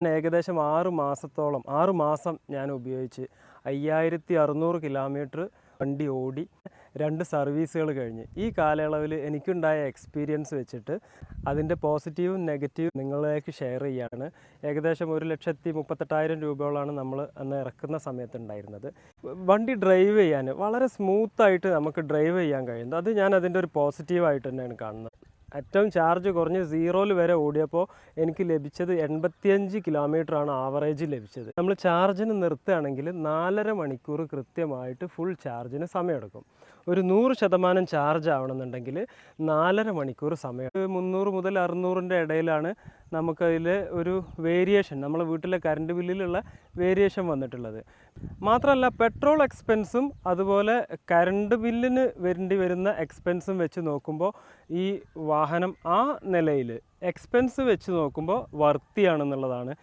ഏകദേശം 6 മാസത്തോളം 6 മാസം ഞാൻ ഉപയോഗിച്ച് 5600 കിലോമീറ്റർ വണ്ടി ഓടി 2 സർവീസുകൾ കഴിഞ്ഞ് ഈ കാലയളവിൽ എനിക്കുണ്ടായ എക്സ്പീരിയൻസ് വെച്ചിട്ട് അതിൻ്റെ പോസിറ്റീവും നെഗറ്റീവും നിങ്ങളിലേക്ക് ഷെയർ ചെയ്യാണ്. ഏകദേശം 1,38,000 രൂപയോളാണ് നമ്മൾ അന്ന് ഇറക്കുന്ന സമയത്തുണ്ടായിരുന്നത്. വണ്ടി ഡ്രൈവ് ചെയ്യാൻ വളരെ സ്മൂത്തായിട്ട് നമുക്ക് ഡ്രൈവ് ചെയ്യാൻ കഴിയുന്നത് അത് ഞാൻ അതിൻ്റെ ഒരു പോസിറ്റീവായിട്ട് തന്നെയാണ് കാണുന്നത്. ഏറ്റവും ചാർജ് കുറഞ്ഞ് 0 വരെ ഓടിയപ്പോൾ എനിക്ക് ലഭിച്ചത് 85 കിലോമീറ്ററാണ് ആവറേജ് ലഭിച്ചത്. നമ്മൾ ചാർജിന് നിർത്തുകയാണെങ്കിൽ 4.5 മണിക്കൂർ കൃത്യമായിട്ട് ഫുൾ ചാർജിന് സമയമെടുക്കും. ഒരു 100% ചാർജ് ആവണമെന്നുണ്ടെങ്കിൽ 4.5 മണിക്കൂർ സമയം. 300 മുതൽ 600ൻ്റെ ഇടയിലാണ് നമുക്കതിൽ ഒരു വേരിയേഷൻ നമ്മളെ വീട്ടിലെ കറണ്ട് ബില്ലിലുള്ള വേരിയേഷൻ വന്നിട്ടുള്ളത്. മാത്രമല്ല പെട്രോൾ എക്സ്പെൻസും അതുപോലെ കറണ്ട് ബില്ലിന് വേണ്ടി വരുന്ന എക്സ്പെൻസും വെച്ച് നോക്കുമ്പോൾ ഈ വാഹനം ആ നിലയിൽ എക്സ്പെൻസ് വെച്ച് നോക്കുമ്പോൾ വർത്തിയാണെന്നുള്ളതാണ്